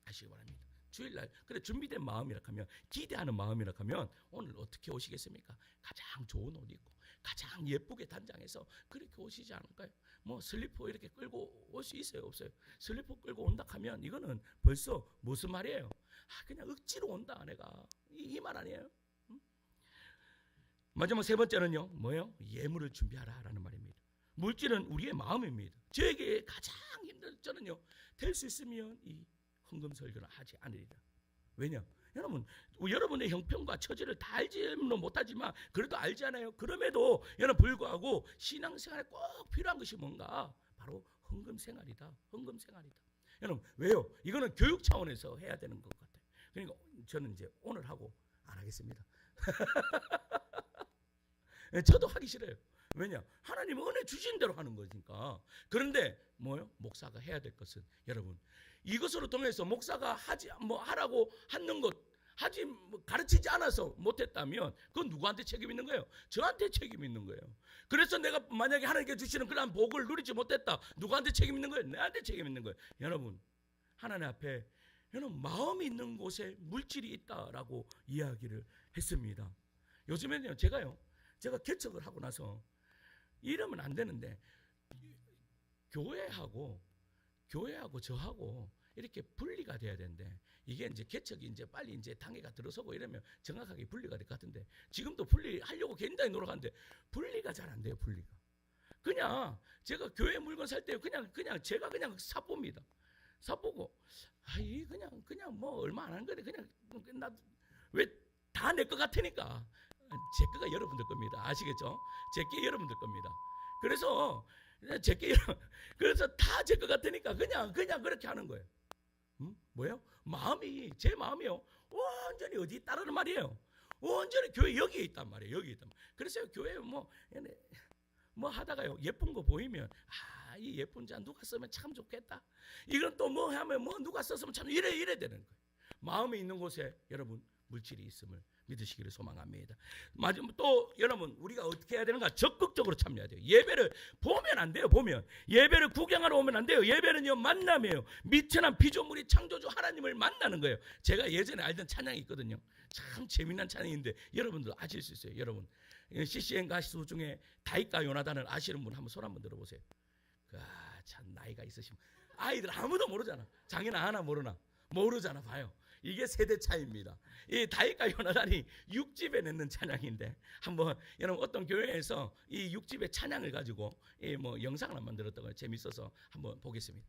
하시기 바랍니다. 주일날 그래 준비된 마음이라 하면 기대하는 마음이라 하면 오늘 어떻게 오시겠습니까? 가장 좋은 옷 입고 가장 예쁘게 단장해서 그렇게 오시지 않을까요? 뭐 슬리퍼 이렇게 끌고 올 수 있어요? 없어요? 슬리퍼 끌고 온다 하면 이거는 벌써 무슨 말이에요? 그냥 억지로 온다 내가 이 말 아니에요? 마지막 세 번째는요 뭐예요? 예물을 준비하라라는 말입니다. 물질은 우리의 마음입니다. 저에게 가장 힘든 저는요 될 수 있으면 이 헌금 설교는 하지 않으리라. 왜냐? 여러분의 형편과 처지를 다 알지는 못하지만 그래도 알잖아요. 그럼에도 여러분 불구하고 신앙생활에 꼭 필요한 것이 뭔가 바로 헌금생활이다. 여러분 왜요? 이거는 교육 차원에서 해야 되는 것 같아요. 그러니까 저는 이제 오늘 하고 안 하겠습니다. 저도 하기 싫어요. 왜냐? 하나님은 은혜 주신 대로 하는 거니까. 그런데 뭐요? 목사가 해야 될 것은 여러분 이것으로 통해서 목사가 하라고 하는 것 가르치지 않아서 못했다면 그건 누구한테 책임 있는 거예요? 저한테 책임 있는 거예요. 그래서 내가 만약에 하나님께 주시는 그런 복을 누리지 못했다. 누구한테 책임 있는 거예요? 내한테 책임 있는 거예요. 여러분 하나님 앞에 여러분 마음이 있는 곳에 물질이 있다라고 이야기를 했습니다. 요즘에는요 제가 개척을 하고 나서 이러면 안 되는데 교회하고 저하고 이렇게 분리가 돼야 되는데 이게 이제 개척이 이제 빨리 이제 단계가 들어서고 이러면 정확하게 분리가 될 것 같은데 지금도 분리하려고 굉장히 노력하는데 분리가 잘 안 돼요. 분리가 그냥 제가 교회 물건 살 때 그냥 제가 그냥 사봅니다. 사보고 그냥 뭐 얼마 안 하는 거네 그냥 나 왜 다 내 것 같으니까 제 거가 여러분들 겁니다. 아시겠죠? 제 게 여러분들 겁니다. 그래서 다 제 것 같으니까 그냥 그렇게 하는 거예요. 뭐예요? 제 마음이요. 완전히 어디 있다라는 말이에요. 완전히 교회 여기에 있단 말이에요. 그래서 교회 뭐 하다가요. 예쁜 거 보이면 이 예쁜 잔 누가 쓰면 참 좋겠다. 이건 또 뭐 하면 누가 썼으면 참 이래 되는 거예요. 마음에 있는 곳에 여러분 물질이 있음을 믿으시기를 소망합니다. 마지막 또 여러분 우리가 어떻게 해야 되는가? 적극적으로 참여해야 돼요. 예배를 보면 안 돼요. 예배를 구경하러 오면 안 돼요. 예배는요 만남이에요. 미천한 피조물이 창조주 하나님을 만나는 거예요. 제가 예전에 알던 찬양이 있거든요. 참 재미난 찬양인데 여러분들 아실 수 있어요. 여러분 CCM 가수 중에 다윗과 요나단을 아시는 분 한번 손 한번 들어보세요. 참 나이가 있으시면 아이들 아무도 모르잖아. 장인 아나 모르잖아. 봐요. 이게 세대 차이입니다. 이 다윗과 요나단이 6집에 넣는 찬양인데 한번 여러분 어떤 교회에서 이 6집의 찬양을 가지고 이 뭐 영상을 안 만들었던 거 재밌어서 한번 보겠습니다.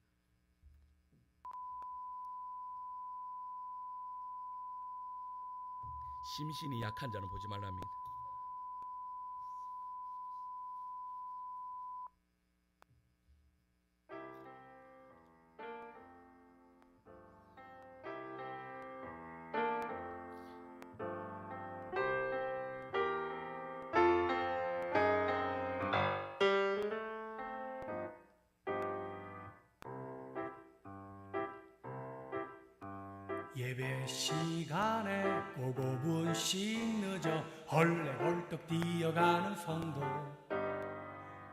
심신이 약한 자는 보지 말랍니다. 예배 시간에 5분씩 늦어 헐레벌떡 뛰어가는 성도,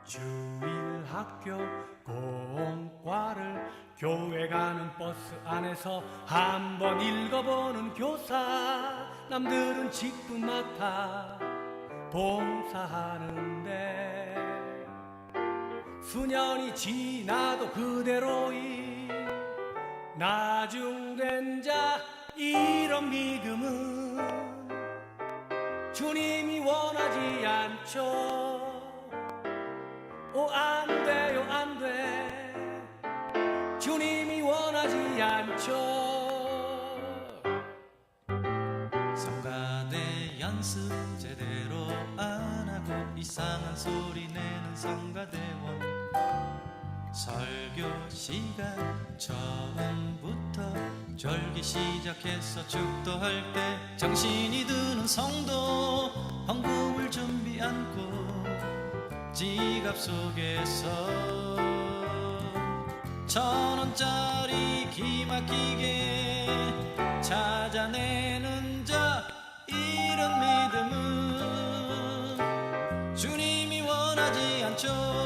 주일 학교 공과를 교회 가는 버스 안에서 한번 읽어보는 교사, 남들은 직분 맡아 봉사하는데 수년이 지나도 그대로인 나중된 자, 이런 믿음은 주님이 원하지 않죠. 오, 안 돼요, 안 돼. 주님이 원하지 않죠. 성가대 연습 제대로 안 하고 이상한 소리 내는 성가대원, 설교 시간 처음부터 절기 시작해서 축도할 때 정신이 드는 성도, 헌금을 준비 않고 지갑 속에서 1,000원짜리 기막히게 찾아내는 자, 이런 믿음은 주님이 원하지 않죠.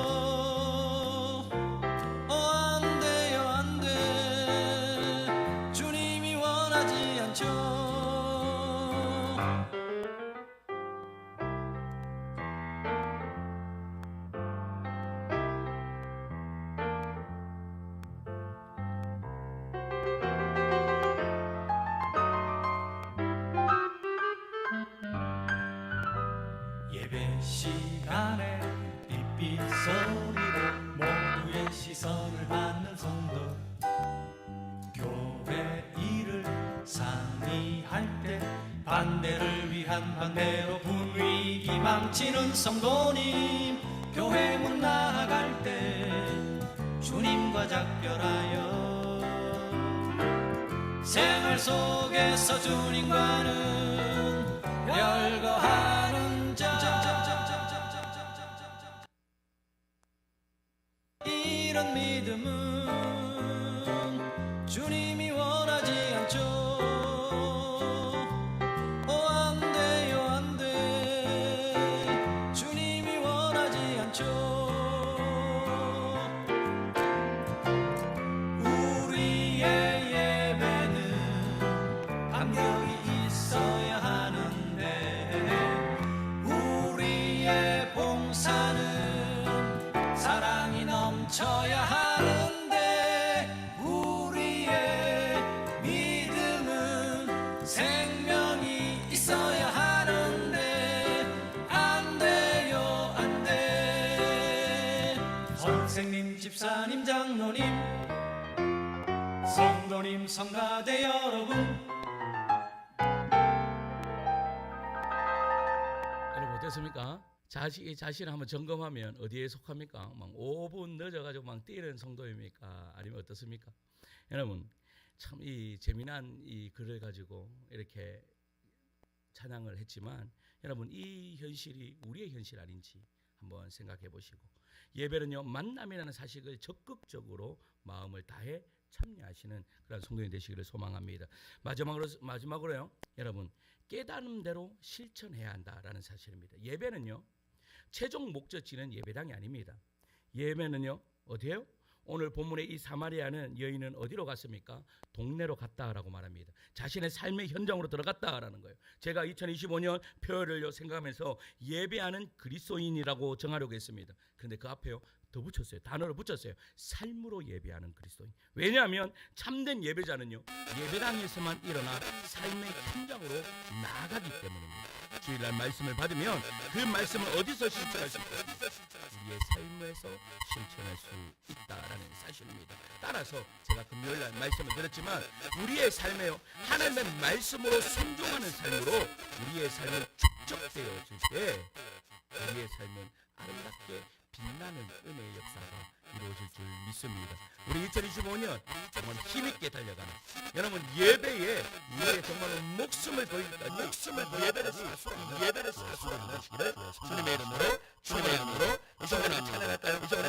예배 시간에 삐삐 소리로 모두의 시선을 받는 성도, 교회 일을 상의할 때 반대를 위한 반대로 분위기 망치는 성도님, 교회 문 나아갈 때 주님과 작별하여 생활 속에서 주님과는 별거하는 자, 이런 믿음은 주님이 원하지 않죠. 오, 안 돼요, 안 돼. 주님이 원하지 않죠. 우리의 예배는 감격이 있어야 하는데, 우리의 봉사는 사랑이 넘쳐야 하는데, 우리의 믿음은 생명이 있어야 하는데, 안 돼요, 안 돼. 선생님, 집사님, 장로님, 성도님, 성가대 여러분, 여러분 어떻습니까? 자신을 한번 점검하면 어디에 속합니까? 막 5분 늦어가지고 막 뛰는 성도입니까? 아니면 어떻습니까? 여러분 참 이 재미난 이 글을 가지고 이렇게 찬양을 했지만, 여러분 이 현실이 우리의 현실 아닌지 한번 생각해 보시고, 예배는요 만남이라는 사실을 적극적으로 마음을 다해 참여하시는 그런 성도님 되시기를 소망합니다. 마지막으로요, 여러분 깨달은 대로 실천해야 한다라는 사실입니다. 예배는요 최종 목적지는 예배당이 아닙니다. 예배는요 어디에요? 오늘 본문의 이 사마리아는 여인은 어디로 갔습니까? 동네로 갔다라고 말합니다. 자신의 삶의 현장으로 들어갔다라는 거예요. 제가 2025년 표어를 생각하면서 예배하는 그리스도인이라고 정하려고 했습니다. 그런데 그 앞에요 더 붙였어요. 단어를 붙였어요. 삶으로 예배하는 그리스도인. 왜냐하면 참된 예배자는요, 예배당에서만 일어나 삶의 현장으로 나아가기 때문입니다. 주일날 말씀을 받으면 그 말씀을 어디서 실천할 수 있다? 우리의 삶에서 실천할 수 있다라는 사실입니다. 따라서 제가 금요일날 말씀을 드렸지만 우리의 삶에요, 하나님의 말씀으로 순종하는 삶으로 우리의 삶이 축적되어질 때 우리의 삶은 아름답게 빛나는 은혜의 역사가 이루어질 줄 믿습니다. 우리 2025년 정말 힘있게 달려가는, 여러분 예배에 우리의 정말 목숨을 걸기까지 예배를 사수하는 것이기를 주님의 이름으로 이 시간에 찬양할까요? 이 시간에